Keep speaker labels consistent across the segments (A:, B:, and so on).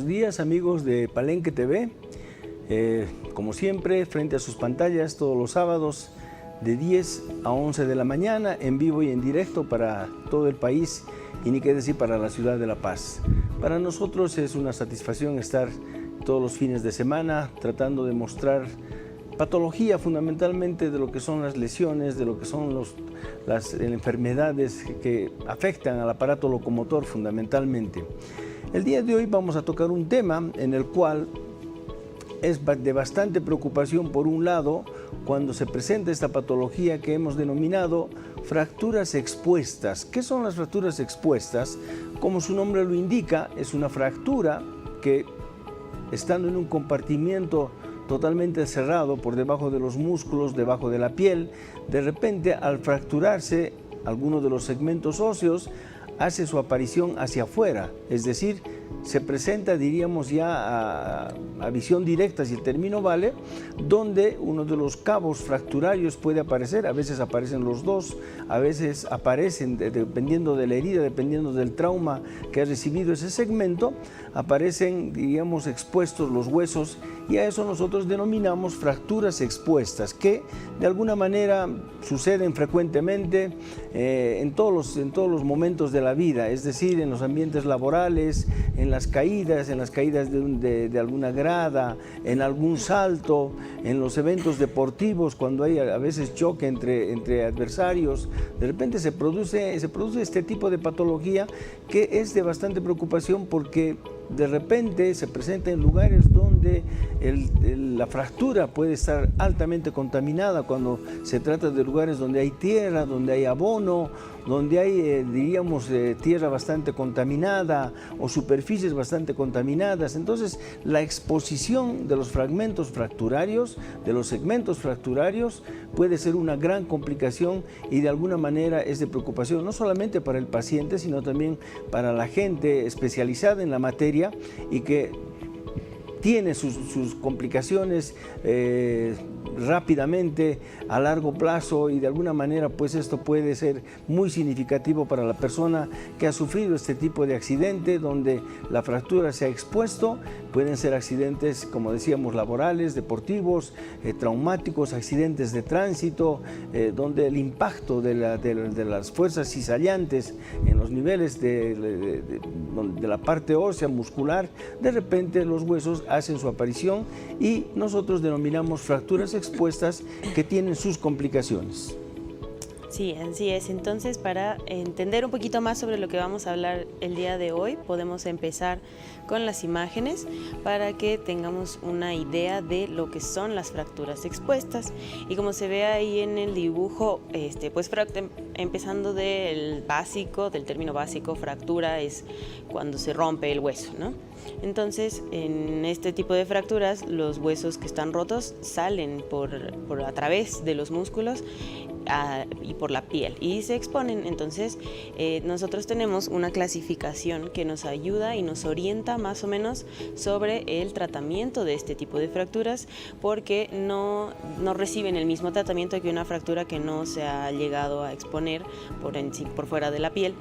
A: buenos días amigos de Palenque TV. Como siempre, frente a sus pantallas todos los sábados de 10 a 11 de la mañana, en vivo y en directo para todo el país y ni qué decir para la ciudad de La Paz. Para nosotros es una satisfacción estar todos los fines de semana tratando de mostrar patología fundamentalmente de lo que son las lesiones, de lo que son las enfermedades que afectan al aparato locomotor fundamentalmente. El día de hoy vamos a tocar un tema en el cual es de bastante preocupación por un lado cuando se presenta esta patología que hemos denominado fracturas expuestas. ¿Qué son las fracturas expuestas? Como su nombre lo indica, es una fractura que estando en un compartimiento totalmente cerrado por debajo de los músculos, debajo de la piel, de repente al fracturarse alguno de los segmentos óseos hace su aparición hacia afuera, es decir, se presenta, diríamos ya a visión directa, si el término vale, donde uno de los cabos fracturarios puede aparecer, a veces aparecen los dos, a veces aparecen, dependiendo de la herida, dependiendo del trauma que ha recibido ese segmento, aparecen, diríamos, expuestos los huesos y a eso nosotros denominamos fracturas expuestas, que de alguna manera suceden frecuentemente en todos los momentos de la vida, es decir, en los ambientes laborales, en las caídas de alguna grada, en algún salto, en los eventos deportivos, cuando hay a veces choque entre adversarios, de repente se produce este tipo de patología que es de bastante preocupación porque de repente se presenta en lugares donde la fractura puede estar altamente contaminada, cuando se trata de lugares donde hay tierra, donde hay abono, donde hay, diríamos, tierra bastante contaminada o superficies bastante contaminadas. Entonces, la exposición de los fragmentos fracturarios, de los segmentos fracturarios, puede ser una gran complicación y de alguna manera es de preocupación, no solamente para el paciente, sino también para la gente especializada en la materia y que tiene sus complicaciones rápidamente, a largo plazo, y de alguna manera pues esto puede ser muy significativo para la persona que ha sufrido este tipo de accidente donde la fractura se ha expuesto. Pueden ser accidentes, como decíamos, laborales, deportivos, traumáticos, accidentes de tránsito, donde el impacto de las fuerzas cizallantes en los niveles de la parte ósea muscular, de repente los huesos hacen su aparición y nosotros denominamos fracturas expuestas que tienen sus complicaciones.
B: Sí, así es. Entonces, para entender un poquito más sobre lo que vamos a hablar el día de hoy, podemos empezar con las imágenes para que tengamos una idea de lo que son las fracturas expuestas. Y como se ve ahí en el dibujo, pues empezando del término básico, fractura es cuando se rompe el hueso, ¿no? Entonces, en este tipo de fracturas, los huesos que están rotos salen a través de los músculos y por la piel y se exponen. Entonces nosotros tenemos una clasificación que nos ayuda y nos orienta más o menos sobre el tratamiento de este tipo de fracturas, porque no reciben el mismo tratamiento que una fractura que no se ha llegado a exponer por fuera de la piel.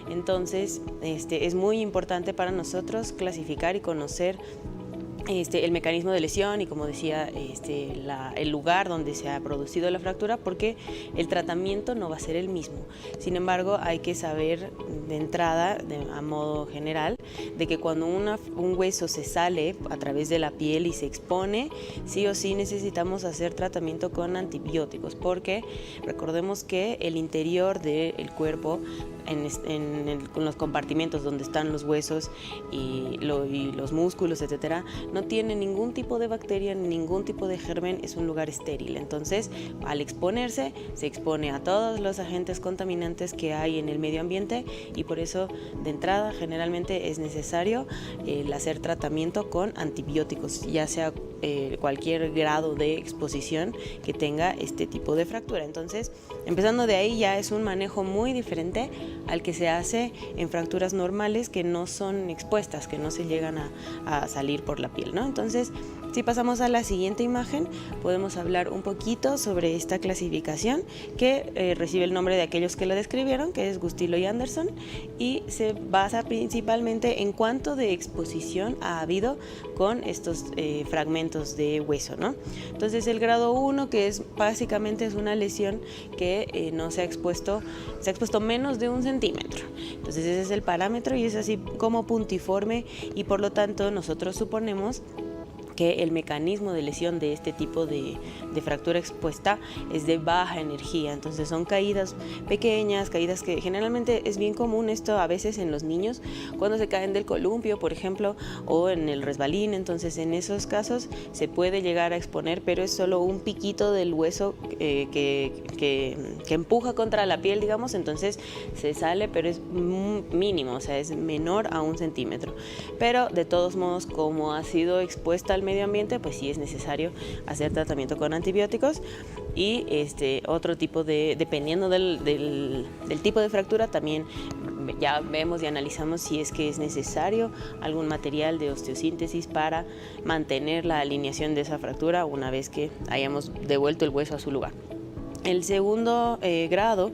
B: Entonces es muy importante para nosotros clasificar y conocer el mecanismo de lesión y, como decía, el lugar donde se ha producido la fractura, porque el tratamiento no va a ser el mismo. Sin embargo, hay que saber de entrada, a modo general, de que cuando un hueso se sale a través de la piel y se expone, sí o sí necesitamos hacer tratamiento con antibióticos, porque recordemos que el interior del cuerpo, con los compartimentos donde están los huesos y los músculos, etcétera, no tiene ningún tipo de bacteria, ningún tipo de germen, es un lugar estéril. Entonces, al exponerse, se expone a todos los agentes contaminantes que hay en el medio ambiente y por eso, de entrada, generalmente es necesario el hacer tratamiento con antibióticos, ya sea cualquier grado de exposición que tenga este tipo de fractura. Entonces, empezando de ahí, ya es un manejo muy diferente al que se hace en fracturas normales que no son expuestas, que no se llegan a salir por la piel, ¿no? Entonces, Si pasamos a la siguiente imagen, podemos hablar un poquito sobre esta clasificación que recibe el nombre de aquellos que la describieron, que es Gustilo y Anderson, y se basa principalmente en cuánto de exposición ha habido con estos fragmentos de hueso, ¿no? Entonces el grado 1, que es básicamente es una lesión que no se ha expuesto menos de 1 centímetro. Entonces ese es el parámetro y es así como puntiforme, y por lo tanto nosotros suponemos que el mecanismo de lesión de este tipo de fractura expuesta es de baja energía. Entonces son caídas pequeñas, caídas que generalmente es bien común esto a veces en los niños cuando se caen del columpio, por ejemplo, o en el resbalín. Entonces en esos casos se puede llegar a exponer, pero es solo un piquito del hueso que empuja contra la piel, digamos, entonces se sale, pero es mínimo, o sea, es menor a 1 centímetro. Pero de todos modos, como ha sido expuesta al medio ambiente, pues sí es necesario hacer tratamiento con antibióticos y otro tipo dependiendo del tipo de fractura, también ya vemos y analizamos si es que es necesario algún material de osteosíntesis para mantener la alineación de esa fractura una vez que hayamos devuelto el hueso a su lugar. El segundo grado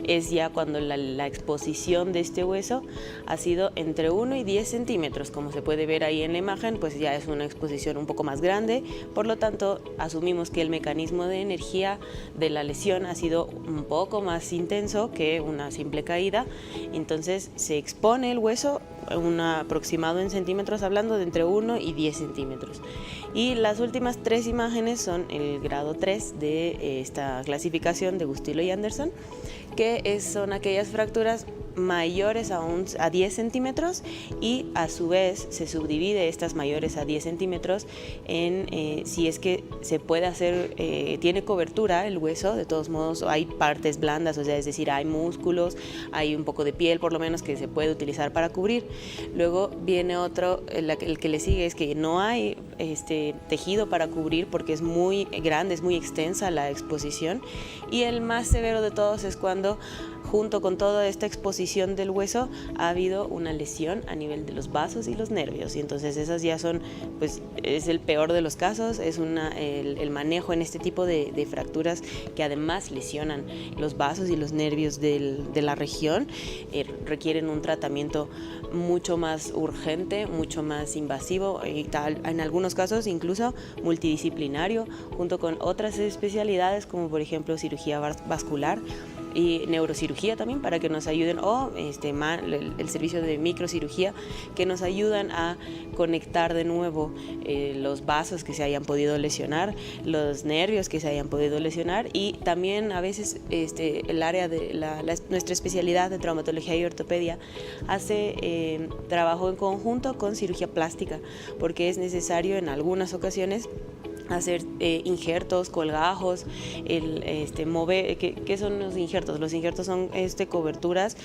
B: es ya cuando la exposición de este hueso ha sido entre 1 y 10 centímetros. Como se puede ver ahí en la imagen, pues ya es una exposición un poco más grande. Por lo tanto, asumimos que el mecanismo de energía de la lesión ha sido un poco más intenso que una simple caída. Entonces se expone el hueso, un aproximado en centímetros, hablando de entre 1 y 10 centímetros. Y las últimas 3 imágenes son el grado 3 de esta clasificación de Gustilo y Anderson, que son aquellas fracturas mayores a 10 centímetros y a su vez se subdivide estas mayores a 10 centímetros en si es que se puede hacer, tiene cobertura el hueso, de todos modos hay partes blandas, o sea, es decir, hay músculos, hay un poco de piel por lo menos que se puede utilizar para cubrir. Luego viene otro, el que le sigue es que no hay tejido para cubrir porque es muy grande, es muy extensa la exposición, y el más severo de todos es cuando junto con toda esta exposición del hueso ha habido una lesión a nivel de los vasos y los nervios, y entonces esas ya son, pues es el peor de los casos, es el manejo en este tipo de fracturas que además lesionan los vasos y los nervios de la región, requieren un tratamiento mucho más urgente, mucho más invasivo y tal, en algunos casos incluso multidisciplinario, junto con otras especialidades como por ejemplo cirugía vascular y neurocirugía también, para que nos ayuden, o el servicio de microcirugía, que nos ayudan a conectar de nuevo los vasos que se hayan podido lesionar, los nervios que se hayan podido lesionar, y también a veces el área de nuestra especialidad de traumatología y ortopedia hace trabajo en conjunto con cirugía plástica, porque es necesario en algunas ocasiones hacer injertos, colgajos, mover. ¿Qué son los injertos? Los injertos son coberturas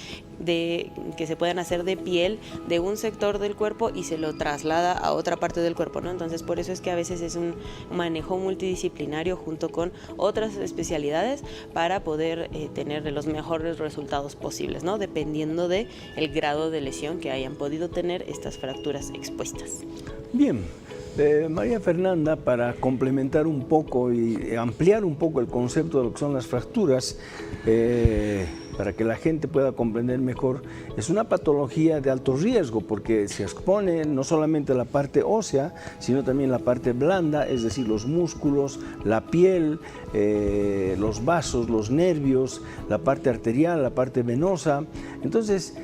B: que se pueden hacer de piel de un sector del cuerpo y se lo traslada a otra parte del cuerpo, ¿no? Entonces por eso es que a veces es un manejo multidisciplinario junto con otras especialidades para poder tener los mejores resultados posibles, ¿no? Dependiendo del grado de lesión que hayan podido tener estas fracturas expuestas.
A: Bien. María Fernanda, para complementar un poco y ampliar un poco el concepto de lo que son las fracturas, para que la gente pueda comprender mejor, es una patología de alto riesgo porque se expone no solamente la parte ósea, sino también la parte blanda, es decir, los músculos, la piel, los vasos, los nervios, la parte arterial, la parte venosa. Entonces,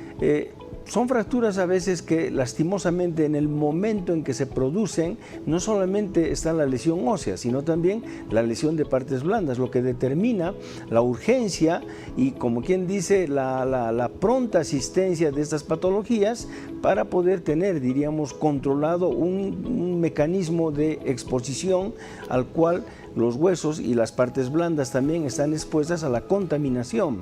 A: son fracturas a veces que lastimosamente en el momento en que se producen no solamente está la lesión ósea, sino también la lesión de partes blandas, lo que determina la urgencia y, como quien dice, la pronta asistencia de estas patologías para poder tener, diríamos, controlado un mecanismo de exposición al cual los huesos y las partes blandas también están expuestas a la contaminación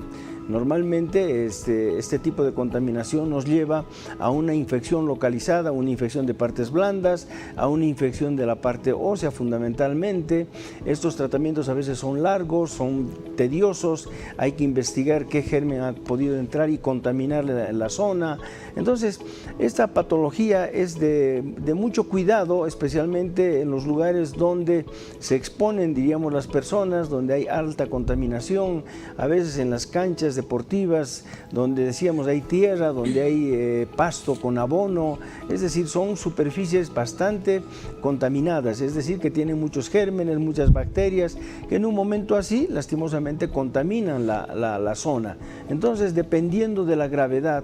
A: normalmente este tipo de contaminación nos lleva a una infección localizada, una infección de partes blandas, a una infección de la parte ósea fundamentalmente. Estos tratamientos a veces son largos, son tediosos, hay que investigar qué germen ha podido entrar y contaminar la zona. Entonces, esta patología es de mucho cuidado, especialmente en los lugares donde se exponen, diríamos, las personas, donde hay alta contaminación, a veces en las canchas deportivas, donde decíamos hay tierra, donde hay pasto con abono, es decir, son superficies bastante contaminadas, es decir, que tienen muchos gérmenes, muchas bacterias, que en un momento así, lastimosamente, contaminan la zona. Entonces, dependiendo de la gravedad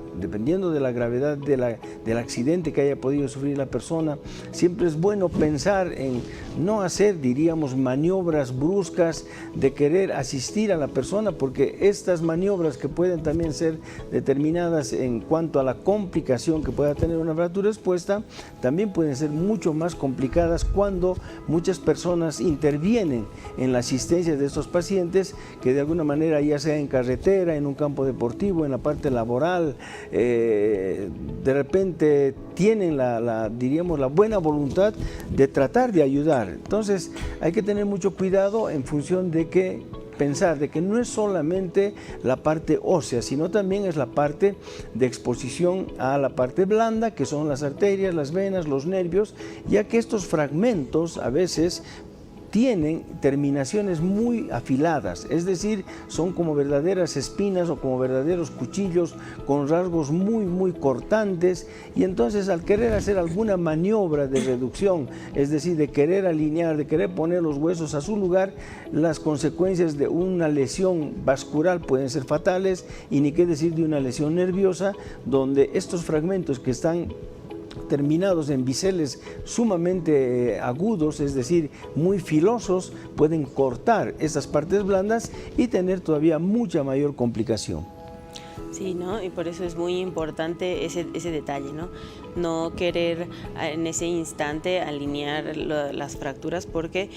A: del accidente que haya podido sufrir la persona, siempre es bueno pensar en no hacer, diríamos, maniobras bruscas de querer asistir a la persona, porque estas maniobras que pueden también ser determinadas en cuanto a la complicación que pueda tener una fractura expuesta, también pueden ser mucho más complicadas cuando muchas personas intervienen en la asistencia de estos pacientes, que de alguna manera, ya sea en carretera, en un campo deportivo, en la parte laboral, de repente tienen diríamos, la buena voluntad de tratar de ayudar. Entonces hay que tener mucho cuidado en función de que pensar de que no es solamente la parte ósea, sino también es la parte de exposición a la parte blanda, que son las arterias, las venas, los nervios, ya que estos fragmentos a veces tienen terminaciones muy afiladas, es decir, son como verdaderas espinas o como verdaderos cuchillos con rasgos muy cortantes, y entonces al querer hacer alguna maniobra de reducción, es decir, de querer alinear, de querer poner los huesos a su lugar, las consecuencias de una lesión vascular pueden ser fatales, y ni qué decir de una lesión nerviosa, donde estos fragmentos que están terminados en biseles sumamente agudos, es decir, muy filosos, pueden cortar estas partes blandas y tener todavía mucha mayor complicación.
B: Sí, ¿no? Y por eso es muy importante ese detalle, ¿no? No querer en ese instante alinear las fracturas, porque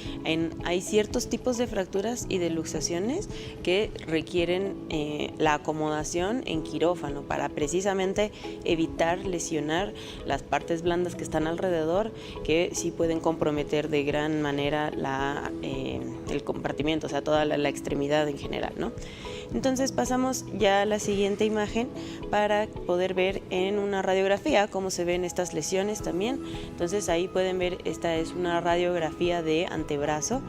B: hay ciertos tipos de fracturas y de luxaciones que requieren la acomodación en quirófano para precisamente evitar lesionar las partes blandas que están alrededor, que sí pueden comprometer de gran manera el compartimiento, o sea, toda la extremidad en general, ¿no? Entonces pasamos ya a la siguiente imagen para poder ver en una radiografía cómo se ven estas lesiones también. Entonces ahí pueden ver, esta es una radiografía de antebrazo,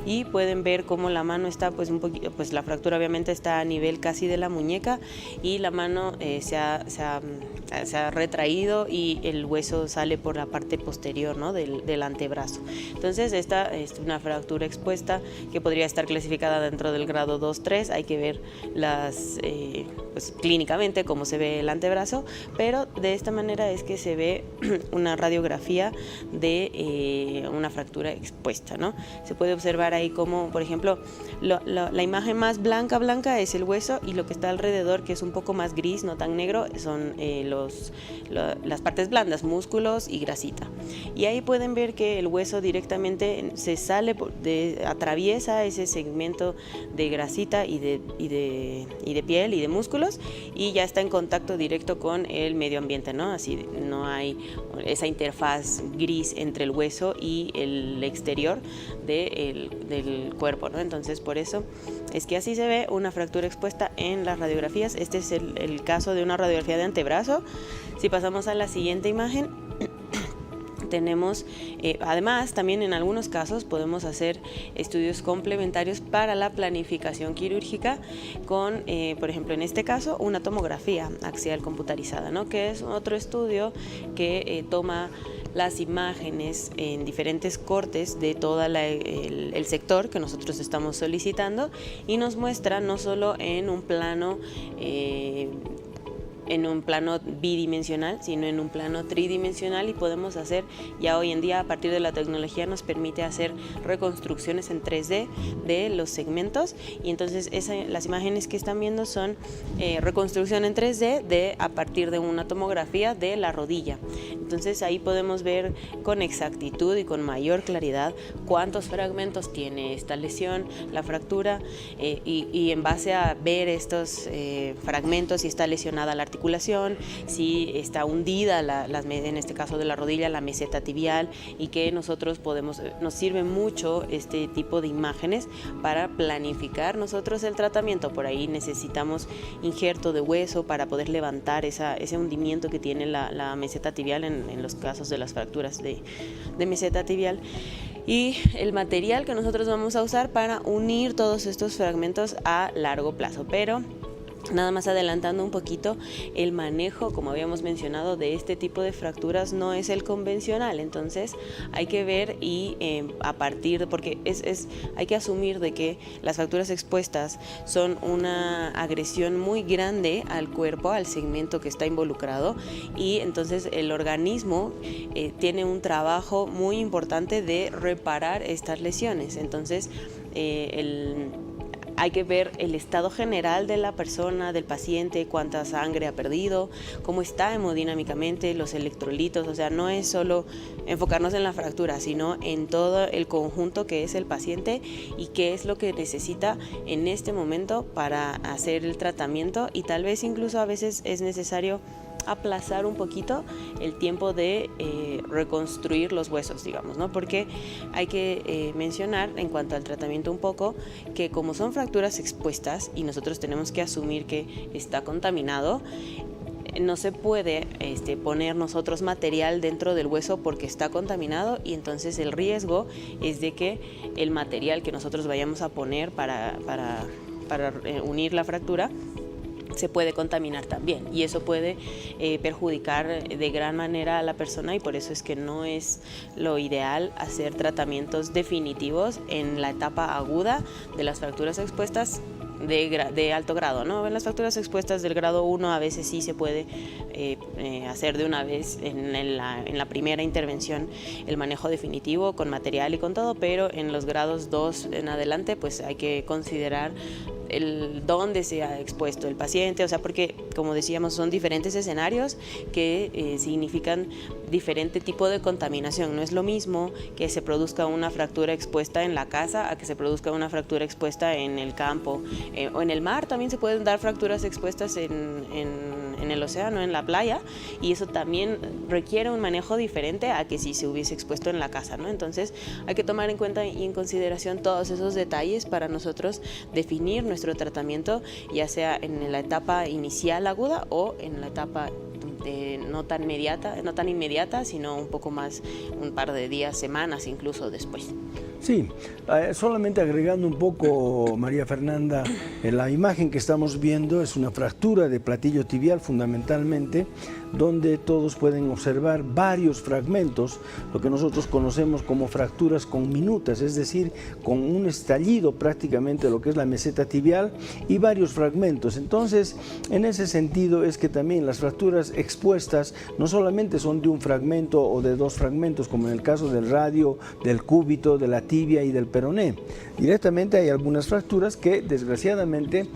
B: y pueden ver cómo la mano está pues un poquito, pues la fractura obviamente está a nivel casi de la muñeca, y la mano se ha retraído y el hueso sale por la parte posterior, ¿no? del antebrazo. Entonces esta es una fractura expuesta que podría estar clasificada dentro del grado 2-3, hay que ver pues clínicamente cómo se ve el antebrazo, pero de esta manera es que se ve una radiografía de una fractura expuesta, ¿no? Se puede observar ahí como, por ejemplo, la imagen más blanca es el hueso, y lo que está alrededor, que es un poco más gris, no tan negro, son las partes blandas, músculos y grasita. Y ahí pueden ver que el hueso directamente se sale, atraviesa ese segmento de grasita y de piel y de músculos, y ya está en contacto directo con el medio ambiente, ¿no? Así no hay esa interfaz gris entre el hueso y el exterior del cuerpo, ¿no? Entonces, por eso es que así se ve una fractura expuesta en las radiografías. Este es el caso de una radiografía de antebrazo. Si pasamos a la siguiente imagen, tenemos, además, también en algunos casos podemos hacer estudios complementarios para la planificación quirúrgica con, por ejemplo, en este caso, una tomografía axial computarizada, ¿no? Que es otro estudio que toma las imágenes en diferentes cortes de todo el sector que nosotros estamos solicitando, y nos muestra no solo en un plano en un plano bidimensional, sino en un plano tridimensional, y podemos hacer, ya hoy en día a partir de la tecnología nos permite hacer reconstrucciones en 3D de los segmentos, y entonces las imágenes que están viendo son reconstrucción en 3D a partir de una tomografía de la rodilla. Entonces ahí podemos ver con exactitud y con mayor claridad cuántos fragmentos tiene esta lesión, la fractura, y en base a ver estos fragmentos, si está lesionada la articulación, si está hundida, en este caso de la rodilla, la meseta tibial, y que nosotros nos sirve mucho este tipo de imágenes para planificar nosotros el tratamiento. Por ahí necesitamos injerto de hueso para poder levantar ese hundimiento que tiene la meseta tibial en los casos de las fracturas de meseta tibial, y el material que nosotros vamos a usar para unir todos estos fragmentos a largo plazo. Pero nada más adelantando un poquito, el manejo, como habíamos mencionado, de este tipo de fracturas no es el convencional. Entonces hay que ver porque hay que asumir de que las fracturas expuestas son una agresión muy grande al cuerpo, al segmento que está involucrado, y entonces el organismo tiene un trabajo muy importante de reparar estas lesiones. Entonces hay que ver el estado general de la persona, del paciente, cuánta sangre ha perdido, cómo está hemodinámicamente, los electrolitos. O sea, no es solo enfocarnos en la fractura, sino en todo el conjunto que es el paciente y qué es lo que necesita en este momento para hacer el tratamiento, y tal vez incluso a veces es necesario aplazar un poquito el tiempo de reconstruir los huesos, digamos, ¿no? Porque hay que mencionar en cuanto al tratamiento un poco que como son fracturas expuestas y nosotros tenemos que asumir que está contaminado, no se puede poner nosotros material dentro del hueso porque está contaminado, y entonces el riesgo es de que el material que nosotros vayamos a poner para unir la fractura se puede contaminar también, y eso puede perjudicar de gran manera a la persona, y por eso es que no es lo ideal hacer tratamientos definitivos en la etapa aguda de las fracturas expuestas de alto grado, ¿no? En las fracturas expuestas del grado 1 a veces sí se puede hacer de una vez en la primera intervención el manejo definitivo con material y con todo, pero en los grados 2 en adelante pues hay que considerar dónde se ha expuesto el paciente, o sea, porque como decíamos son diferentes escenarios que significan diferente tipo de contaminación. No es lo mismo que se produzca una fractura expuesta en la casa a que se produzca una fractura expuesta en el campo o en el mar. También se pueden dar fracturas expuestas en el océano, en la playa, y eso también requiere un manejo diferente a que si se hubiese expuesto en la casa, ¿no? Entonces hay que tomar en cuenta y en consideración todos esos detalles para nosotros definir nuestro tratamiento, ya sea en la etapa inicial aguda o en la etapa no tan inmediata, sino un poco más, un par de días, semanas incluso después.
A: Sí, solamente agregando un poco, María Fernanda, la imagen que estamos viendo es una fractura de platillo tibial fundamentalmente, donde todos pueden observar varios fragmentos, lo que nosotros conocemos como fracturas conminutas, es decir, con un estallido prácticamente de lo que es la meseta tibial y varios fragmentos. Entonces, en ese sentido es que también las fracturas expuestas no solamente son de un fragmento o de dos fragmentos, como en el caso del radio, del cúbito, de la tibia y del peroné. Directamente hay algunas fracturas que desgraciadamente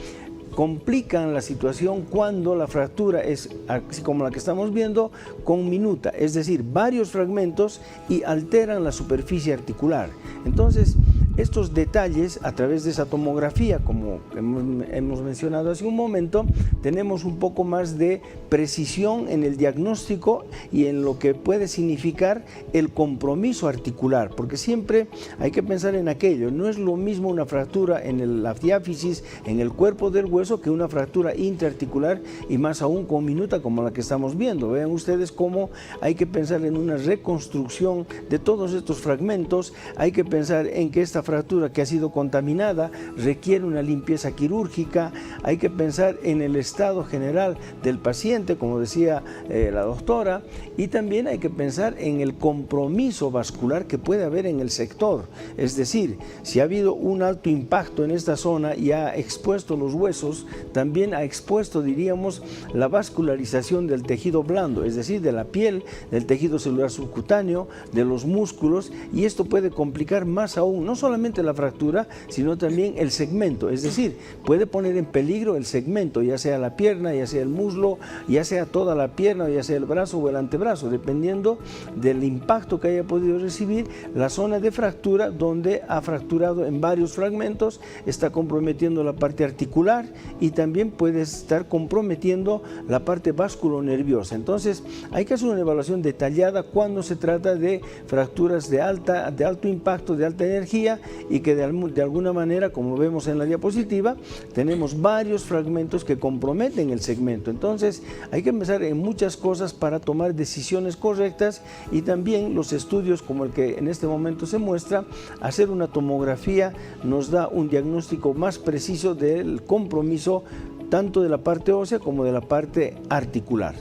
A: complican la situación cuando la fractura es, así como la que estamos viendo, conminuta, es decir, varios fragmentos y alteran la superficie articular. Entonces, estos detalles, a través de esa tomografía, como hemos mencionado hace un momento, tenemos un poco más de precisión en el diagnóstico y en lo que puede significar el compromiso articular, porque siempre hay que pensar en aquello. No es lo mismo una fractura en la diáfisis, en el cuerpo del hueso, que una fractura intraarticular, y más aún conminuta como la que estamos viendo. Vean ustedes cómo hay que pensar en una reconstrucción de todos estos fragmentos, hay que pensar en que esta fractura que ha sido contaminada, requiere una limpieza quirúrgica, hay que pensar en el estado general del paciente, como decía la doctora, y también hay que pensar en el compromiso vascular que puede haber en el sector. Es decir, si ha habido un alto impacto en esta zona y ha expuesto los huesos, también ha expuesto, diríamos, la vascularización del tejido blando, es decir, de la piel, del tejido celular subcutáneo, de los músculos, y esto puede complicar más aún, no solamente la fractura, sino también el segmento, es decir, puede poner en peligro el segmento, ya sea la pierna, ya sea el muslo, ya sea toda la pierna, ya sea el brazo o el antebrazo, dependiendo del impacto que haya podido recibir. La zona de fractura, donde ha fracturado en varios fragmentos, está comprometiendo la parte articular y también puede estar comprometiendo la parte vasculonerviosa. Entonces hay que hacer una evaluación detallada cuando se trata de fracturas de alto impacto, de alta energía, y que de alguna manera, como vemos en la diapositiva, tenemos varios fragmentos que comprometen el segmento. Entonces hay que pensar en muchas cosas para tomar decisiones correctas, y también los estudios como el que en este momento se muestra, hacer una tomografía nos da un diagnóstico más preciso del compromiso tanto de la parte ósea como de la parte articular.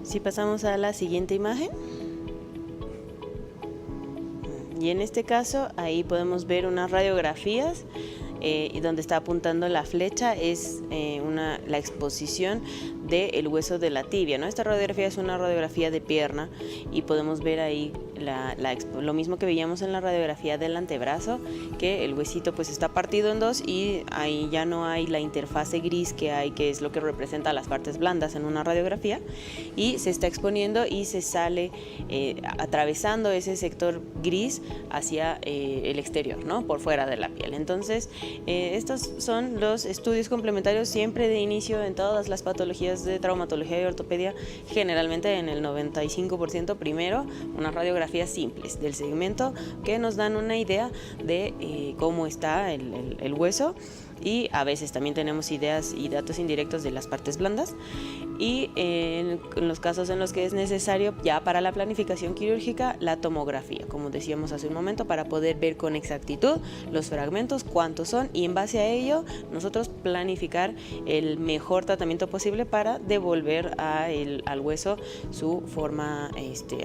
B: Si pasamos a la siguiente imagen. Y en este caso, ahí podemos ver unas radiografías y donde está apuntando la flecha es la exposición del hueso de la tibia, ¿no? Esta radiografía es una radiografía de pierna y podemos ver ahí lo mismo que veíamos en la radiografía del antebrazo, que el huesito pues está partido en dos y ahí ya no hay la interfase gris que hay, que es lo que representa las partes blandas en una radiografía, y se está exponiendo y se sale atravesando ese sector gris hacia el exterior, ¿no? Por fuera de la piel. Entonces estos son los estudios complementarios siempre de inicio en todas las patologías de traumatología y ortopedia, generalmente en el 95%. Primero, unas radiografías simples del segmento que nos dan una idea de cómo está el hueso, y a veces también tenemos ideas y datos indirectos de las partes blandas, y en los casos en los que es necesario ya para la planificación quirúrgica, la tomografía, como decíamos hace un momento, para poder ver con exactitud los fragmentos, cuántos son, y en base a ello nosotros planificar el mejor tratamiento posible para devolver al hueso su forma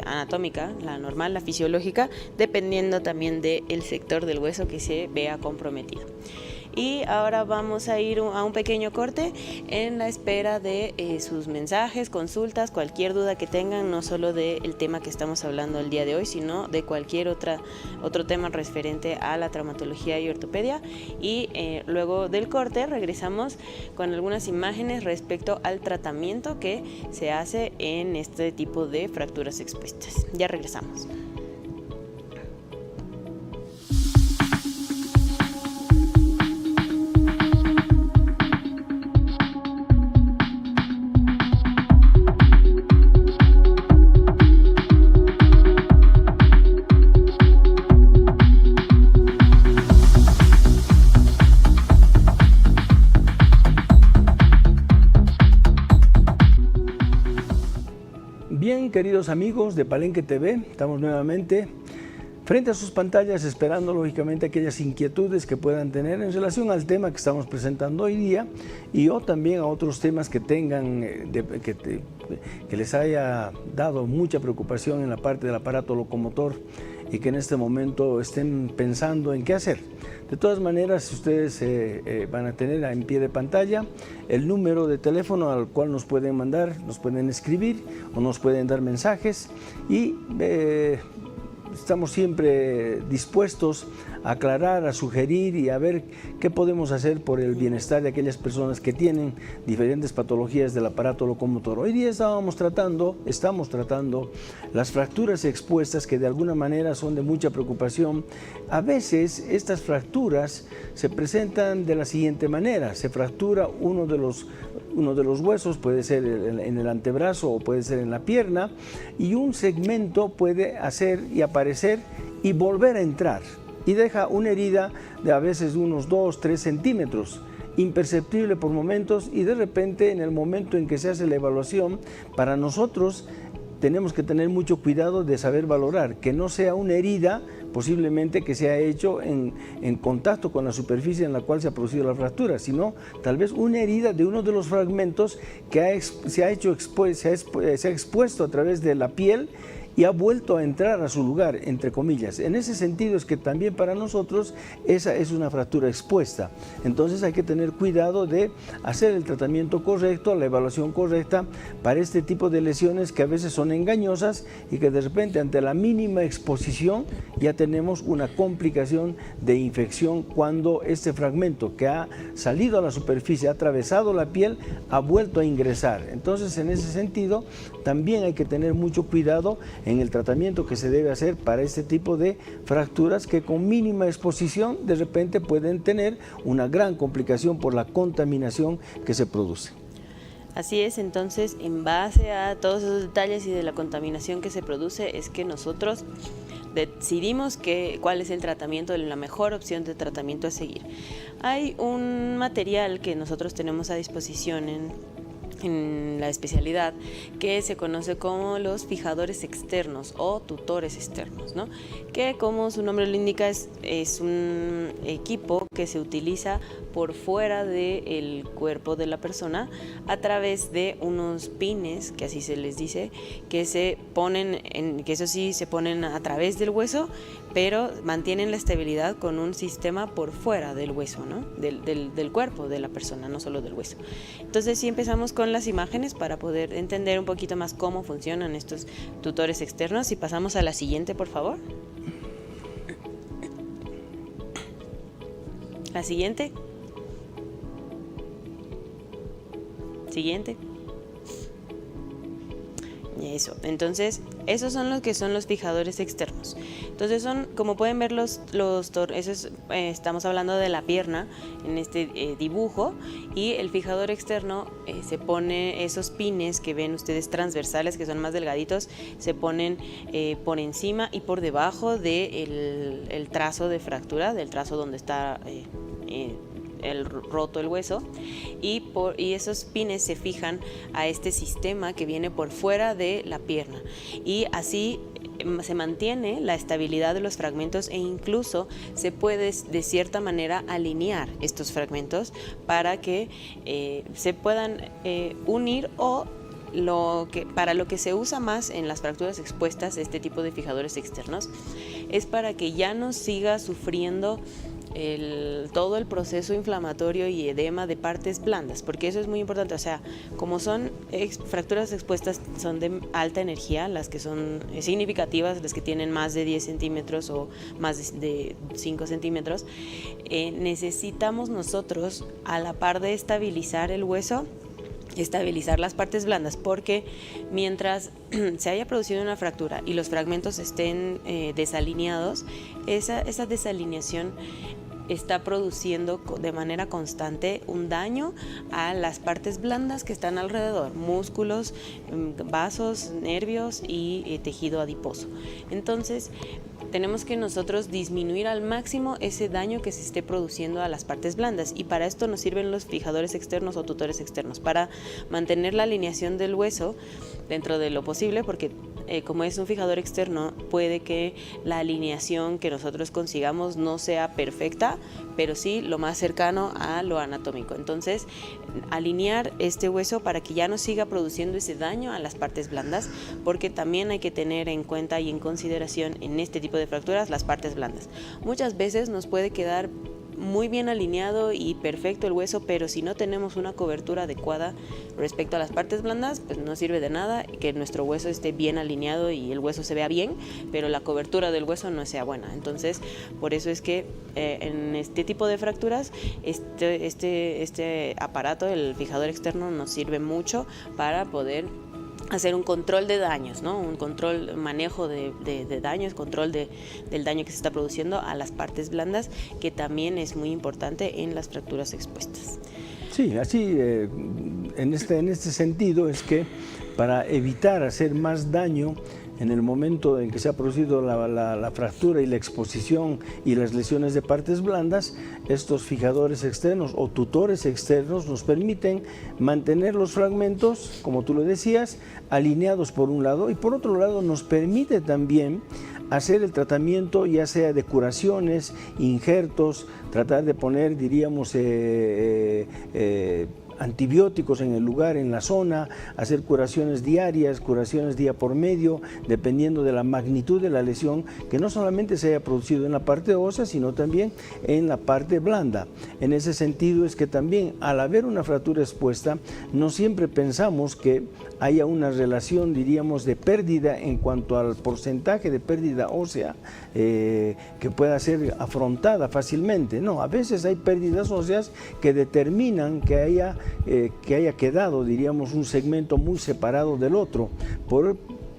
B: anatómica, la normal, la fisiológica, dependiendo también del sector del hueso que se vea comprometido. Y ahora vamos a ir a un pequeño corte en la espera de sus mensajes, consultas, cualquier duda que tengan, no solo del tema que estamos hablando el día de hoy, sino de cualquier otro tema referente a la traumatología y ortopedia. Y luego del corte regresamos con algunas imágenes respecto al tratamiento que se hace en este tipo de fracturas expuestas. Ya regresamos.
A: Bien, queridos amigos de Palenque TV, estamos nuevamente frente a sus pantallas esperando lógicamente aquellas inquietudes que puedan tener en relación al tema que estamos presentando hoy día, y o también a otros temas que tengan, que les haya dado mucha preocupación en la parte del aparato locomotor y que en este momento estén pensando en qué hacer. De todas maneras, ustedes van a tener en pie de pantalla el número de teléfono al cual nos pueden mandar, nos pueden escribir o nos pueden dar mensajes, y estamos siempre dispuestos a aclarar, a sugerir y a ver qué podemos hacer por el bienestar de aquellas personas que tienen diferentes patologías del aparato locomotor. Hoy día estamos tratando las fracturas expuestas, que de alguna manera son de mucha preocupación. A veces estas fracturas se presentan de la siguiente manera: se fractura uno de los huesos, puede ser en el antebrazo o puede ser en la pierna, y un segmento puede hacer y aparecer y volver a entrar, y deja una herida de a veces unos 2-3 centímetros, imperceptible por momentos, y de repente en el momento en que se hace la evaluación, para nosotros tenemos que tener mucho cuidado de saber valorar, que no sea una herida posiblemente que se ha hecho en contacto con la superficie en la cual se ha producido la fractura, sino tal vez una herida de uno de los fragmentos que se ha expuesto a través de la piel y ha vuelto a entrar a su lugar, entre comillas. En ese sentido es que también para nosotros esa es una fractura expuesta. Entonces hay que tener cuidado de hacer el tratamiento correcto, la evaluación correcta para este tipo de lesiones que a veces son engañosas y que de repente ante la mínima exposición ya tenemos una complicación de infección cuando este fragmento que ha salido a la superficie, ha atravesado la piel, ha vuelto a ingresar. Entonces en ese sentido también hay que tener mucho cuidado en el tratamiento que se debe hacer para este tipo de fracturas que con mínima exposición de repente pueden tener una gran complicación por la contaminación que se produce.
B: Así es, entonces en base a todos esos detalles y de la contaminación que se produce es que nosotros decidimos cuál es el tratamiento, la mejor opción de tratamiento a seguir. Hay un material que nosotros tenemos a disposición en la especialidad que se conoce como los fijadores externos o tutores externos, ¿no? Que como su nombre lo indica es un equipo que se utiliza por fuera del cuerpo de la persona a través de unos pines, que así se les dice, que se ponen, que eso sí se ponen a través del hueso, pero mantienen la estabilidad con un sistema por fuera del hueso, ¿no? Del cuerpo de la persona, no solo del hueso. Entonces sí empezamos con las imágenes para poder entender un poquito más cómo funcionan estos tutores externos y pasamos a la siguiente, por favor. La siguiente. Siguiente. Eso, entonces esos son los fijadores externos. Entonces son, como pueden ver, estamos hablando de la pierna en este dibujo, y el fijador externo se pone, esos pines que ven ustedes transversales, que son más delgaditos, se ponen por encima y por debajo del trazo de fractura, del trazo donde está roto el hueso, y esos pines se fijan a este sistema que viene por fuera de la pierna, y así se mantiene la estabilidad de los fragmentos, e incluso se puede de cierta manera alinear estos fragmentos para que se puedan unir, o para lo que se usa más en las fracturas expuestas, este tipo de fijadores externos, es para que ya no siga sufriendo todo el proceso inflamatorio y edema de partes blandas, porque eso es muy importante. O sea, como son fracturas expuestas, son de alta energía, las que son significativas, las que tienen más de 10 centímetros o más de 5 centímetros, necesitamos nosotros, a la par de estabilizar el hueso, estabilizar las partes blandas, porque mientras se haya producido una fractura y los fragmentos estén desalineados, esa desalineación está produciendo de manera constante un daño a las partes blandas que están alrededor, músculos, vasos, nervios y tejido adiposo. Entonces, tenemos que nosotros disminuir al máximo ese daño que se esté produciendo a las partes blandas, y para esto nos sirven los fijadores externos o tutores externos, para mantener la alineación del hueso dentro de lo posible, porque como es un fijador externo, puede que la alineación que nosotros consigamos no sea perfecta, pero sí lo más cercano a lo anatómico. Entonces, alinear este hueso para que ya no siga produciendo ese daño a las partes blandas, porque también hay que tener en cuenta y en consideración en este tipo de fracturas las partes blandas. Muchas veces nos puede quedar muy bien alineado y perfecto el hueso, pero si no tenemos una cobertura adecuada respecto a las partes blandas, pues no sirve de nada que nuestro hueso esté bien alineado y el hueso se vea bien, pero la cobertura del hueso no sea buena. Entonces, por eso es que en este tipo de fracturas, este aparato, el fijador externo, nos sirve mucho para poder hacer un control de daños, ¿no? Un control, manejo de daños, control del daño que se está produciendo a las partes blandas, que también es muy importante en las fracturas expuestas.
A: Sí, así en este sentido es que para evitar hacer más daño en el momento en que se ha producido la fractura y la exposición y las lesiones de partes blandas, estos fijadores externos o tutores externos nos permiten mantener los fragmentos, como tú lo decías, alineados por un lado, y por otro lado nos permite también hacer el tratamiento ya sea de curaciones, injertos, tratar de poner, diríamos, antibióticos en el lugar, en la zona, hacer curaciones diarias, curaciones día por medio, dependiendo de la magnitud de la lesión, que no solamente se haya producido en la parte ósea, sino también en la parte blanda. En ese sentido es que también al haber una fractura expuesta, no siempre pensamos que haya una relación, diríamos, de pérdida en cuanto al porcentaje de pérdida ósea que pueda ser afrontada fácilmente. No, a veces hay pérdidas óseas que determinan que haya quedado, diríamos, un segmento muy separado del otro por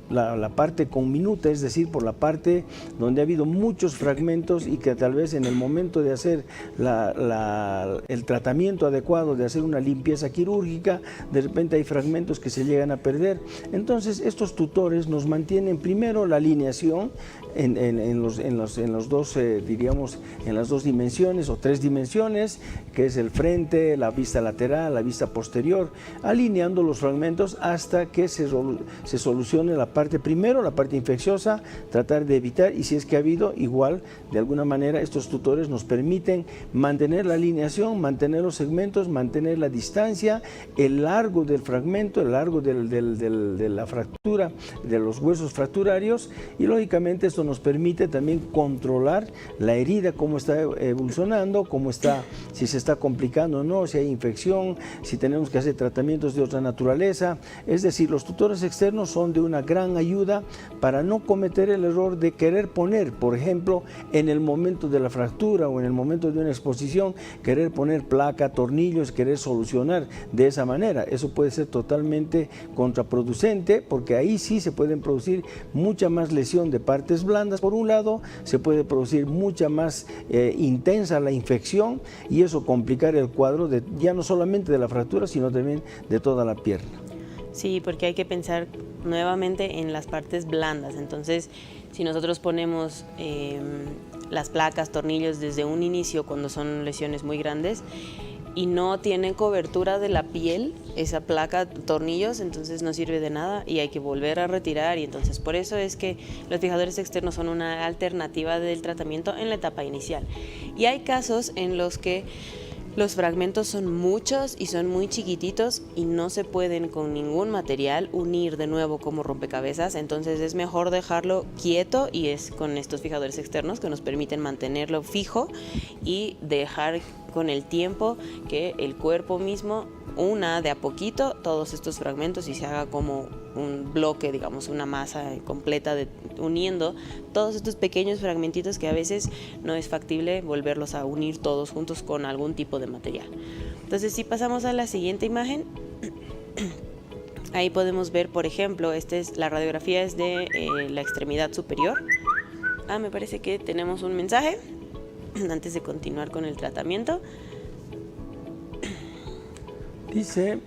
A: la parte conminuta, es decir, por la parte donde ha habido muchos fragmentos y que tal vez en el momento de hacer el tratamiento adecuado, de hacer una limpieza quirúrgica, de repente hay fragmentos que se llegan a perder. Entonces estos tutores nos mantienen primero la alineación en los dos, diríamos, en las dos dimensiones o tres dimensiones, que es el frente, la vista lateral, la vista posterior, alineando los fragmentos hasta que se solucione la parte primero, la parte infecciosa, tratar de evitar, y si es que ha habido, igual, de alguna manera, estos tutores nos permiten mantener la alineación, mantener los segmentos, mantener la distancia, el largo del fragmento, el largo de la fractura, de los huesos fracturarios, y lógicamente esto nos permite también controlar la herida, cómo está evolucionando, cómo está, si se está complicando o no, si hay infección, si tenemos que hacer tratamientos de otra naturaleza. Es decir, los tutores externos son de una gran ayuda para no cometer el error de querer poner, por ejemplo, en el momento de la fractura o en el momento de una exposición, querer poner placa, tornillos, querer solucionar de esa manera. Eso puede ser totalmente contraproducente, porque ahí sí se pueden producir mucha más lesión de partes blandas. Por un lado, se puede producir mucha más intensa la infección y eso complicar el cuadro ya no solamente de la fractura, sino también de toda la pierna.
B: Sí, porque hay que pensar nuevamente en las partes blandas. Entonces, si nosotros ponemos las placas, tornillos desde un inicio, cuando son lesiones muy grandes, y no tienen cobertura de la piel, esa placa, tornillos, entonces no sirve de nada y hay que volver a retirar. Y entonces por eso es que los fijadores externos son una alternativa del tratamiento en la etapa inicial. Y hay casos en los que los fragmentos son muchos y son muy chiquititos y no se pueden con ningún material unir de nuevo como rompecabezas, entonces es mejor dejarlo quieto, y es con estos fijadores externos que nos permiten mantenerlo fijo y dejar con el tiempo que el cuerpo mismo una de a poquito todos estos fragmentos y se haga como un bloque, digamos, una masa completa uniendo todos estos pequeños fragmentitos que a veces no es factible volverlos a unir todos juntos con algún tipo de material. Entonces, si pasamos a la siguiente imagen, ahí podemos ver, por ejemplo, la radiografía es de la extremidad superior. Me parece que tenemos un mensaje antes de continuar con el tratamiento.
A: Dice...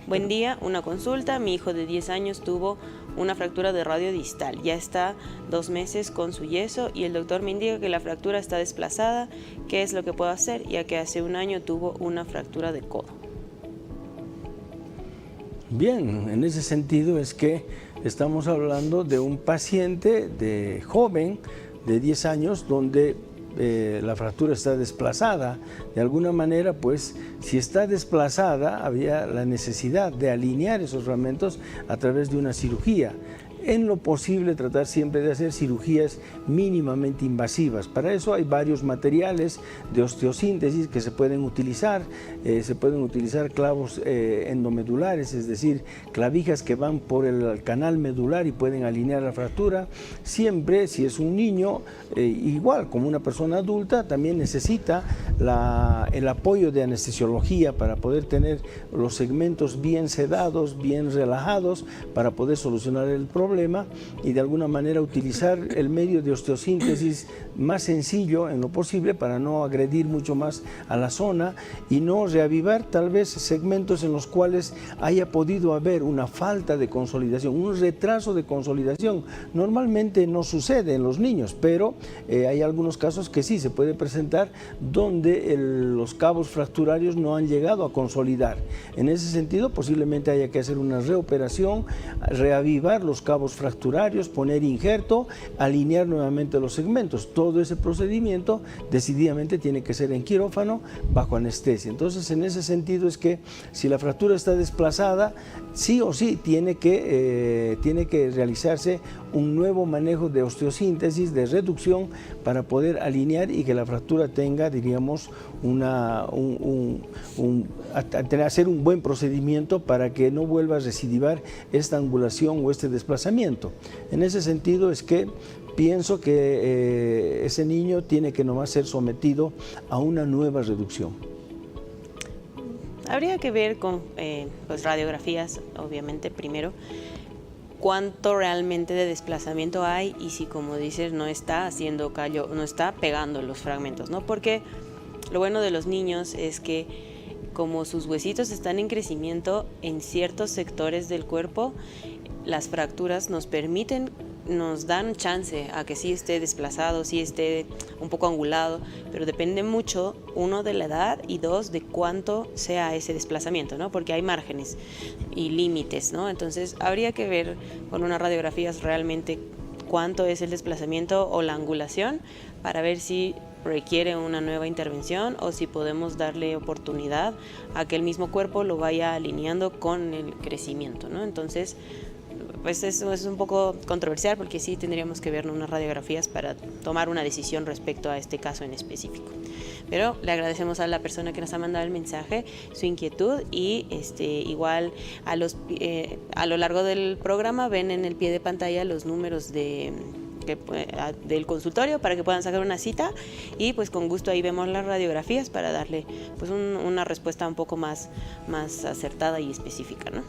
B: Buen día, una consulta. Mi hijo de 10 años tuvo una fractura de radio distal. Ya está 2 meses con su yeso y el doctor me indica que la fractura está desplazada. ¿Qué es lo que puedo hacer? Ya que hace 1 año tuvo una fractura de codo.
A: Bien, en ese sentido es que estamos hablando de un paciente de joven de 10 años donde la fractura está desplazada. De alguna manera, pues, si está desplazada, había la necesidad de alinear esos fragmentos a través de una cirugía. En lo posible, tratar siempre de hacer cirugías mínimamente invasivas. Para eso hay varios materiales de osteosíntesis que se pueden utilizar. Se pueden utilizar clavos endomedulares, es decir, clavijas que van por el canal medular y pueden alinear la fractura. Siempre, si es un niño, igual como una persona adulta, también necesita el apoyo de anestesiología para poder tener los segmentos bien sedados, bien relajados, para poder solucionar el problema. problema y de alguna manera utilizar el medio de osteosíntesis más sencillo en lo posible para no agredir mucho más a la zona y no reavivar tal vez segmentos en los cuales haya podido haber una falta de consolidación, un retraso de consolidación. Normalmente no sucede en los niños, pero hay algunos casos que sí se puede presentar donde los cabos fracturarios no han llegado a consolidar. En ese sentido, posiblemente haya que hacer una reoperación, reavivar los cabos fracturarios, poner injerto, alinear nuevamente los segmentos. Todo ese procedimiento decididamente tiene que ser en quirófano bajo anestesia. Entonces, en ese sentido es que si la fractura está desplazada, sí o sí tiene que realizarse un nuevo manejo de osteosíntesis, de reducción, para poder alinear y que la fractura tenga, diríamos, hacer un buen procedimiento para que no vuelva a recidivar esta angulación o este desplazamiento. En ese sentido es que pienso que ese niño tiene que nomás ser sometido a una nueva reducción.
B: Habría que ver con pues radiografías, obviamente, primero, cuánto realmente de desplazamiento hay y si, como dices, no está haciendo callo, no está pegando los fragmentos, ¿no? Porque lo bueno de los niños es que como sus huesitos están en crecimiento en ciertos sectores del cuerpo, las fracturas nos dan chance a que sí esté desplazado, sí esté un poco angulado, pero depende mucho, uno, de la edad y dos, de cuánto sea ese desplazamiento, ¿no? Porque hay márgenes y límites, ¿no? Entonces habría que ver con unas radiografías realmente cuánto es el desplazamiento o la angulación para ver si requiere una nueva intervención o si podemos darle oportunidad a que el mismo cuerpo lo vaya alineando con el crecimiento, ¿no? Entonces, pues eso es un poco controversial porque sí tendríamos que ver unas radiografías para tomar una decisión respecto a este caso en específico. Pero le agradecemos a la persona que nos ha mandado el mensaje, su inquietud, y igual a lo largo del programa ven en el pie de pantalla los números del consultorio para que puedan sacar una cita y pues con gusto ahí vemos las radiografías para darle pues una respuesta un poco más acertada y específica, ¿no?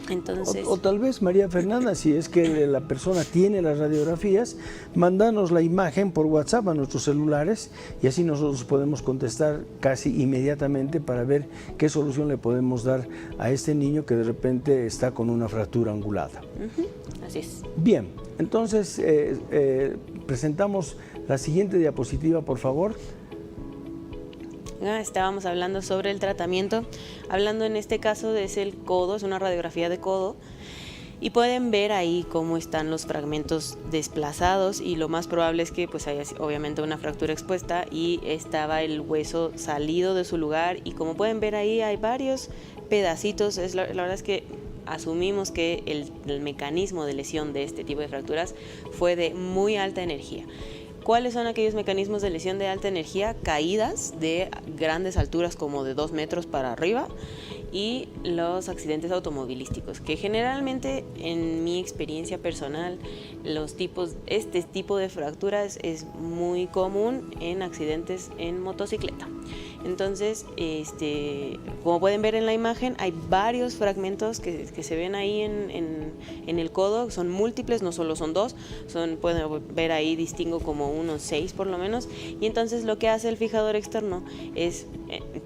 B: Entonces,
A: o tal vez, María Fernanda, si es que la persona tiene las radiografías, mándanos la imagen por WhatsApp a nuestros celulares y así nosotros podemos contestar casi inmediatamente para ver qué solución le podemos dar a este niño que de repente está con una fractura angulada.
B: Así es.
A: Bien, entonces presentamos la siguiente diapositiva, por favor.
B: Estábamos hablando sobre el tratamiento, hablando en este caso es el codo, es una radiografía de codo y pueden ver ahí cómo están los fragmentos desplazados y lo más probable es que pues haya obviamente una fractura expuesta y estaba el hueso salido de su lugar y como pueden ver ahí hay varios pedacitos, la verdad es que asumimos que el mecanismo de lesión de este tipo de fracturas fue de muy alta energía. ¿Cuáles son aquellos mecanismos de lesión de alta energía? Caídas de grandes alturas como de 2 metros para arriba y los accidentes automovilísticos, que generalmente en mi experiencia personal este tipo de fracturas es muy común en accidentes en motocicleta. Entonces, como pueden ver en la imagen, hay varios fragmentos que se ven ahí en el codo, son múltiples, no solo son 2, pueden ver ahí, distingo como unos 6 por lo menos, y entonces lo que hace el fijador externo es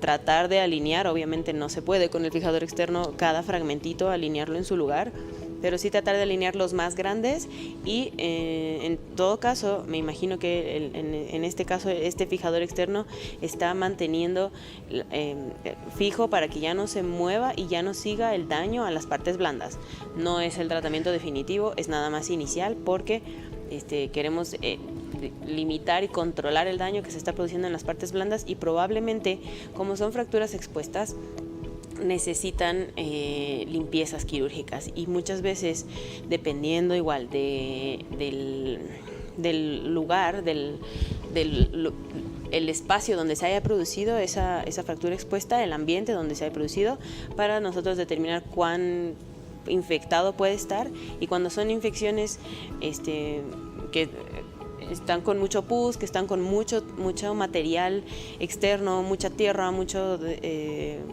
B: tratar de alinear, obviamente no se puede con el fijador externo cada fragmentito alinearlo en su lugar, pero sí tratar de alinear los más grandes y en todo caso me imagino que en este caso este fijador externo está manteniendo fijo para que ya no se mueva y ya no siga el daño a las partes blandas. No es el tratamiento definitivo, es nada más inicial porque queremos limitar y controlar el daño que se está produciendo en las partes blandas y probablemente como son fracturas expuestas necesitan limpiezas quirúrgicas y muchas veces dependiendo igual del lugar, el espacio donde se haya producido esa fractura expuesta, el ambiente donde se haya producido, para nosotros determinar cuán infectado puede estar y cuando son infecciones que están con mucho pus, que están con mucho material externo, mucha tierra, muchos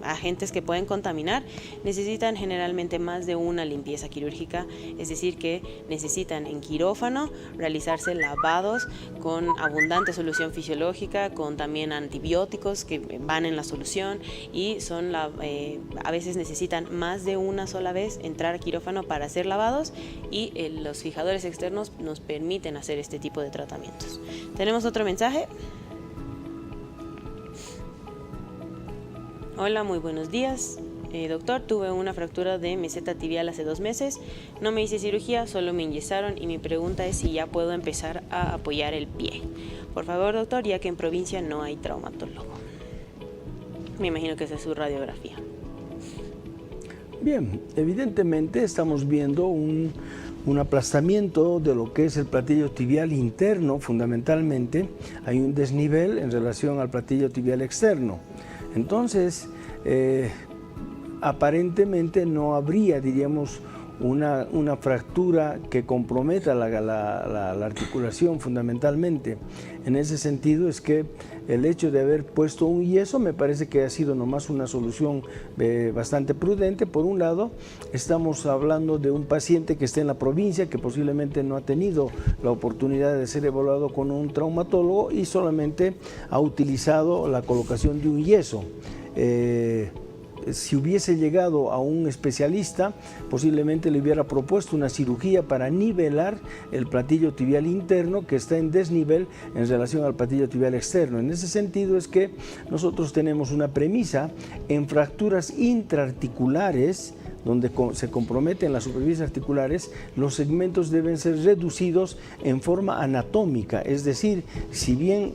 B: agentes que pueden contaminar, necesitan generalmente más de una limpieza quirúrgica, es decir, que necesitan en quirófano realizarse lavados con abundante solución fisiológica, con también antibióticos que van en la solución, y a veces necesitan más de una sola vez entrar a quirófano para hacer lavados, y los fijadores externos nos permiten hacer este tipo de tratamientos. Tenemos otro mensaje. Hola, muy buenos días. Doctor, tuve una fractura de meseta tibial hace 2 meses. No me hice cirugía, solo me enyesaron, y mi pregunta es si ya puedo empezar a apoyar el pie. Por favor, doctor, ya que en provincia no hay traumatólogo. Me imagino que esa es su radiografía.
A: Bien, evidentemente estamos viendo un aplastamiento de lo que es el platillo tibial interno, fundamentalmente. Hay un desnivel en relación al platillo tibial externo. Entonces, aparentemente no habría, diríamos, una fractura que comprometa la articulación fundamentalmente. En ese sentido es que el hecho de haber puesto un yeso me parece que ha sido nomás una solución bastante prudente. Por un lado, estamos hablando de un paciente que está en la provincia, que posiblemente no ha tenido la oportunidad de ser evaluado con un traumatólogo y solamente ha utilizado la colocación de un yeso. Si hubiese llegado a un especialista, posiblemente le hubiera propuesto una cirugía para nivelar el platillo tibial interno, que está en desnivel en relación al platillo tibial externo. En ese sentido es que nosotros tenemos una premisa: en fracturas intraarticulares, donde se comprometen las superficies articulares, los segmentos deben ser reducidos en forma anatómica. Es decir, si bien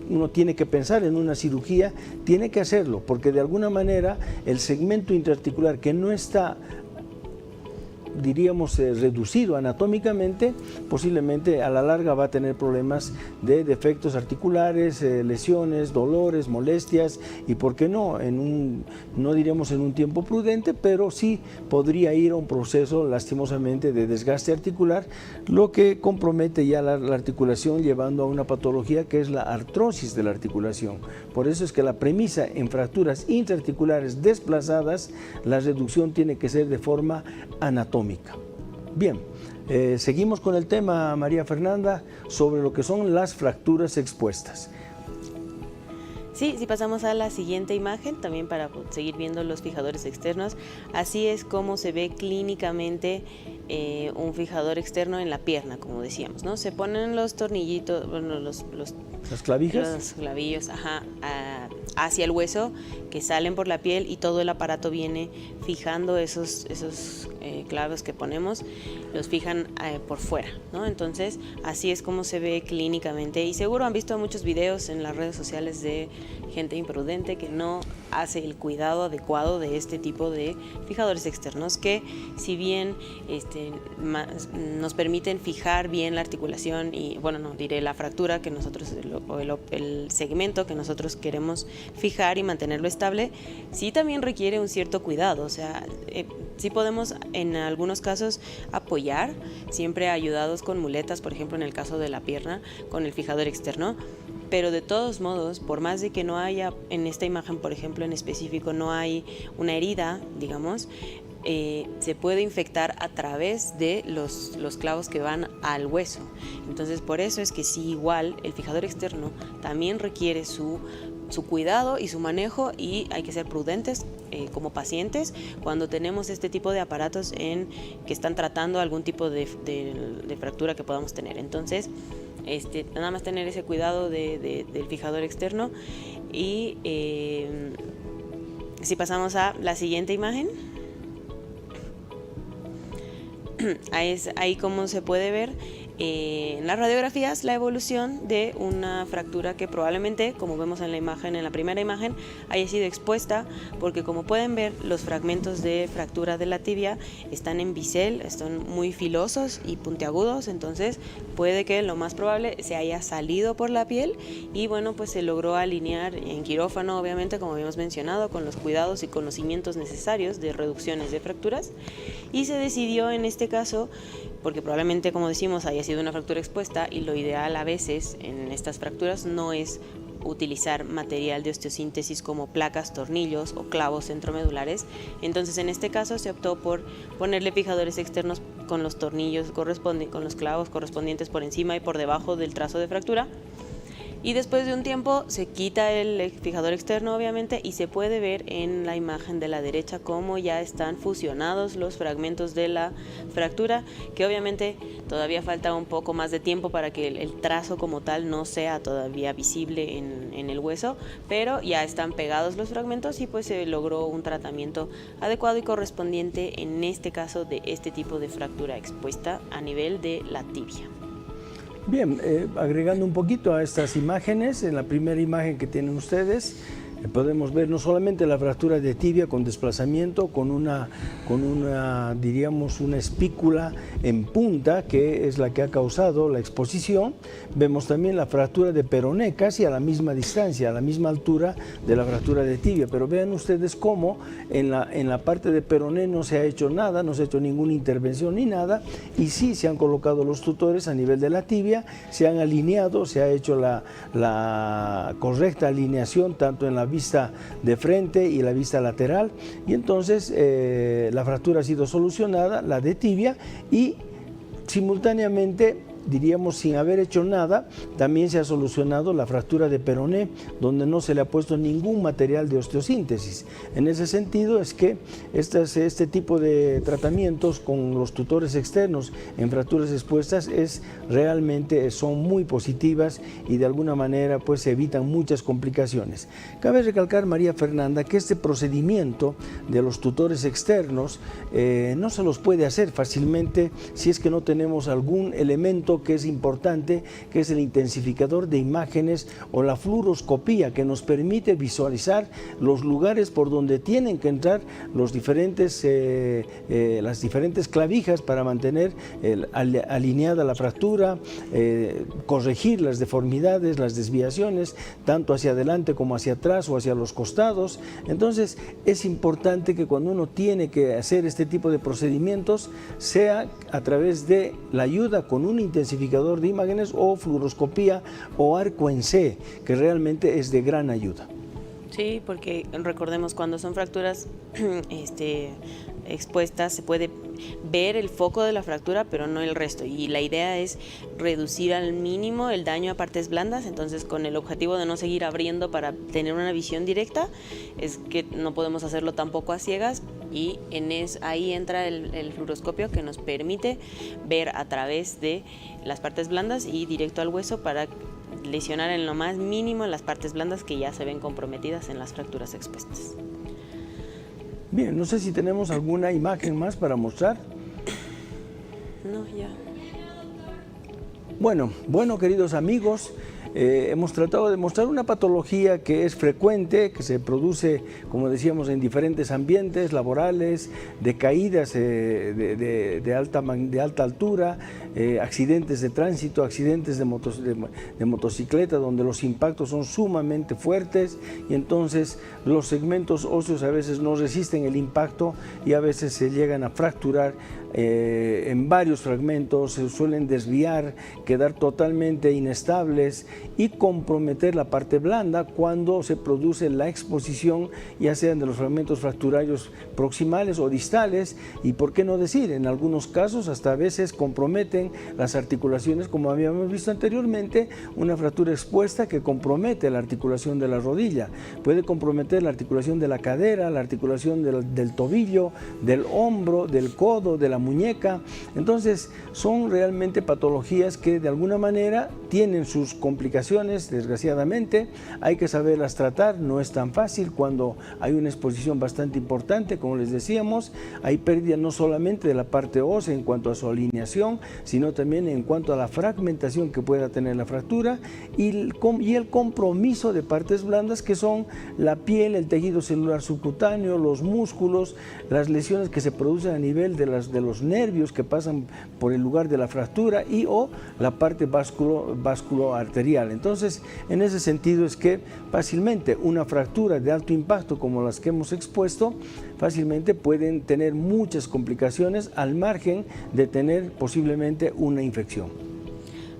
A: uno tiene que pensar en una cirugía, tiene que hacerlo, porque de alguna manera el segmento intraarticular que no está, diríamos, reducido anatómicamente, posiblemente a la larga va a tener problemas de defectos articulares, lesiones, dolores, molestias, y por qué no, no diríamos en un tiempo prudente, pero sí podría ir a un proceso lastimosamente de desgaste articular, lo que compromete ya la articulación, llevando a una patología que es la artrosis de la articulación. Por eso es que la premisa en fracturas intraarticulares desplazadas, la reducción tiene que ser de forma anatómica. Bien, seguimos con el tema, María Fernanda, sobre lo que son las fracturas expuestas.
B: Sí, si pasamos a la siguiente imagen, también para seguir viendo los fijadores externos, así es como se ve clínicamente un fijador externo en la pierna, como decíamos, ¿no? Se ponen los tornillitos, bueno, ¿las clavijas? Los clavillos, hacia el hueso, que salen por la piel, y todo el aparato viene fijando esos clavos que ponemos, los fijan por fuera, ¿no? Entonces, así es como se ve clínicamente, y seguro han visto muchos videos en las redes sociales de gente imprudente que no hace el cuidado adecuado de este tipo de fijadores externos, que si bien nos permiten fijar bien la articulación y, bueno, no diré la fractura que nosotros, el segmento que nosotros queremos fijar y mantenerlo estable, sí también requiere un cierto cuidado. O sea, sí podemos en algunos casos apoyar, siempre ayudados con muletas, por ejemplo en el caso de la pierna, con el fijador externo, pero de todos modos, por más de que no haya, en esta imagen por ejemplo en específico, no hay una herida, digamos, se puede infectar a través de los clavos que van al hueso. Entonces, por eso es que sí, igual el fijador externo también requiere su cuidado y su manejo, y hay que ser prudentes como pacientes cuando tenemos este tipo de aparatos que están tratando algún tipo de fractura que podamos tener. Entonces, nada más tener ese cuidado del fijador externo. Y si pasamos a la siguiente imagen, ahí como se puede ver en las radiografías la evolución de una fractura que probablemente, como vemos en la imagen, en la primera imagen, haya sido expuesta, porque como pueden ver, los fragmentos de fractura de la tibia están en bisel, están muy filosos y puntiagudos. Entonces puede que lo más probable se haya salido por la piel, y bueno, pues se logró alinear en quirófano, obviamente, como habíamos mencionado, con los cuidados y conocimientos necesarios de reducciones de fracturas, y se decidió en este caso porque probablemente, como decimos, haya sido una fractura expuesta, y lo ideal a veces en estas fracturas no es utilizar material de osteosíntesis como placas, tornillos o clavos centromedulares. Entonces, en este caso se optó por ponerle fijadores externos con los tornillos con los clavos correspondientes por encima y por debajo del trazo de fractura. Y después de un tiempo se quita el fijador externo, obviamente, y se puede ver en la imagen de la derecha cómo ya están fusionados los fragmentos de la fractura, que obviamente todavía falta un poco más de tiempo para que el trazo como tal no sea todavía visible en el hueso, pero ya están pegados los fragmentos y pues se logró un tratamiento adecuado y correspondiente en este caso de este tipo de fractura expuesta a nivel de la tibia.
A: Bien, agregando un poquito a estas imágenes, en la primera imagen que tienen ustedes, podemos ver no solamente la fractura de tibia con desplazamiento, con una diríamos, una espícula en punta, que es la que ha causado la exposición. Vemos también la fractura de peroné, casi a la misma distancia, a la misma altura de la fractura de tibia. Pero vean ustedes cómo en la parte de peroné no se ha hecho nada, no se ha hecho ninguna intervención ni nada, y sí se han colocado los tutores a nivel de la tibia, se han alineado, se ha hecho la correcta alineación tanto en la vista de frente y la vista lateral, y entonces la fractura ha sido solucionada, la de tibia, y simultáneamente, diríamos sin haber hecho nada, también se ha solucionado la fractura de peroné, donde no se le ha puesto ningún material de osteosíntesis. En ese sentido es que este tipo de tratamientos con los tutores externos en fracturas expuestas realmente son muy positivas y de alguna manera pues evitan muchas complicaciones. Cabe recalcar, María Fernanda, que este procedimiento de los tutores externos no se los puede hacer fácilmente si es que no tenemos algún elemento que es importante, que es el intensificador de imágenes o la fluoroscopía, que nos permite visualizar los lugares por donde tienen que entrar las diferentes clavijas para mantener alineada la fractura, corregir las deformidades, las desviaciones, tanto hacia adelante como hacia atrás o hacia los costados. Entonces es importante que cuando uno tiene que hacer este tipo de procedimientos sea a través de la ayuda con un intensificador de imágenes o fluoroscopía o arco en C, que realmente es de gran ayuda.
B: Sí, porque recordemos, cuando son fracturas expuestas se puede ver el foco de la fractura, pero no el resto, y la idea es reducir al mínimo el daño a partes blandas. Entonces, con el objetivo de no seguir abriendo para tener una visión directa, es que no podemos hacerlo tampoco a ciegas, y ahí entra el fluoroscopio, que nos permite ver a través de las partes blandas y directo al hueso para lesionar en lo más mínimo las partes blandas que ya se ven comprometidas en las fracturas expuestas.
A: Bien, no sé si tenemos alguna imagen más para mostrar.
B: No, ya.
A: Bueno, queridos amigos, hemos tratado de mostrar una patología que es frecuente, que se produce, como decíamos, en diferentes ambientes laborales, de caídas de alta altura, accidentes de tránsito, accidentes de motocicleta, donde los impactos son sumamente fuertes, y entonces los segmentos óseos a veces no resisten el impacto y a veces se llegan a fracturar en varios fragmentos, se suelen desviar, quedar totalmente inestables y comprometer la parte blanda cuando se produce la exposición, ya sean de los fragmentos fracturarios proximales o distales, y por qué no decir, en algunos casos hasta a veces comprometen las articulaciones, como habíamos visto anteriormente, una fractura expuesta que compromete la articulación de la rodilla, puede comprometer la articulación de la cadera, la articulación del tobillo, del hombro, del codo, de la muñeca. Entonces son realmente patologías que de alguna manera tienen sus complicaciones, desgraciadamente, hay que saberlas tratar, no es tan fácil cuando hay una exposición bastante importante, como les decíamos, hay pérdida no solamente de la parte ósea en cuanto a su alineación, sino también en cuanto a la fragmentación que pueda tener la fractura y el compromiso de partes blandas, que son la piel, el tejido celular subcutáneo, los músculos, las lesiones que se producen a nivel de los nervios que pasan por el lugar de la fractura y o la parte vasculoarterial. arterial. Entonces, en ese sentido es que fácilmente una fractura de alto impacto como las que hemos expuesto, fácilmente pueden tener muchas complicaciones al margen de tener posiblemente una infección.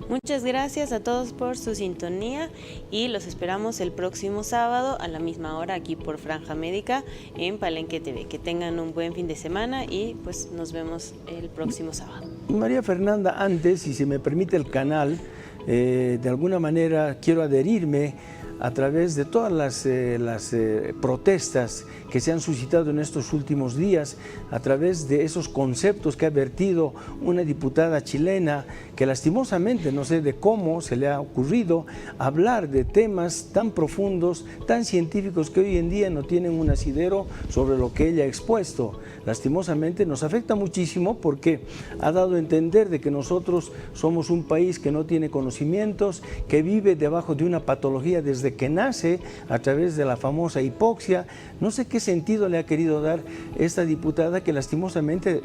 B: Muchas gracias a todos por su sintonía y los esperamos el próximo sábado a la misma hora aquí por Franja Médica en Palenque TV. Que tengan un buen fin de semana y pues nos vemos el próximo sábado.
A: María Fernanda, antes, si se me permite el canal, de alguna manera quiero adherirme a través de todas las protestas que se han suscitado en estos últimos días, a través de esos conceptos que ha vertido una diputada chilena que lastimosamente, no sé de cómo se le ha ocurrido hablar de temas tan profundos, tan científicos que hoy en día no tienen un asidero sobre lo que ella ha expuesto. Lastimosamente nos afecta muchísimo porque ha dado a entender de que nosotros somos un país que no tiene conocimientos, que vive debajo de una patología desde que nace a través de la famosa hipoxia. No sé qué sentido le ha querido dar esta diputada que lastimosamente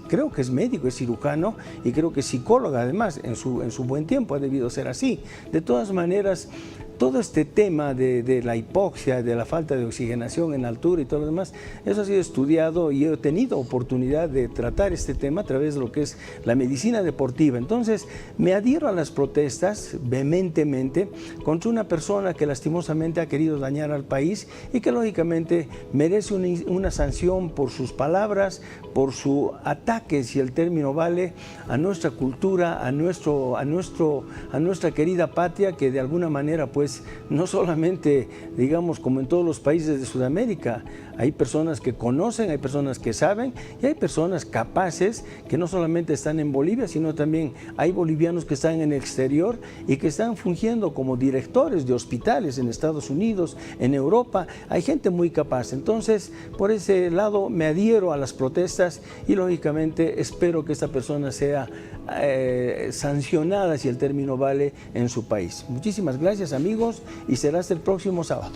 A: creo que es médico, es cirujano y creo que es psicóloga además, en su buen tiempo ha debido ser así. De todas maneras, todo este tema de la hipoxia, de la falta de oxigenación en altura y todo lo demás, eso ha sido estudiado y he tenido oportunidad de tratar este tema a través de lo que es la medicina deportiva. Entonces, me adhiero a las protestas vehementemente contra una persona que lastimosamente ha querido dañar al país y que lógicamente merece una sanción por sus palabras, por su ataque, si el término vale, a nuestra cultura, a nuestra querida patria, que de alguna manera pues no solamente, digamos, como en todos los países de Sudamérica, hay personas que conocen, hay personas que saben y hay personas capaces que no solamente están en Bolivia, sino también hay bolivianos que están en el exterior y que están fungiendo como directores de hospitales en Estados Unidos, en Europa. Hay gente muy capaz. Entonces, por ese lado me adhiero a las protestas y lógicamente espero que esta persona sea sancionada, si el término vale, en su país. Muchísimas gracias, amigos, y será hasta el próximo sábado.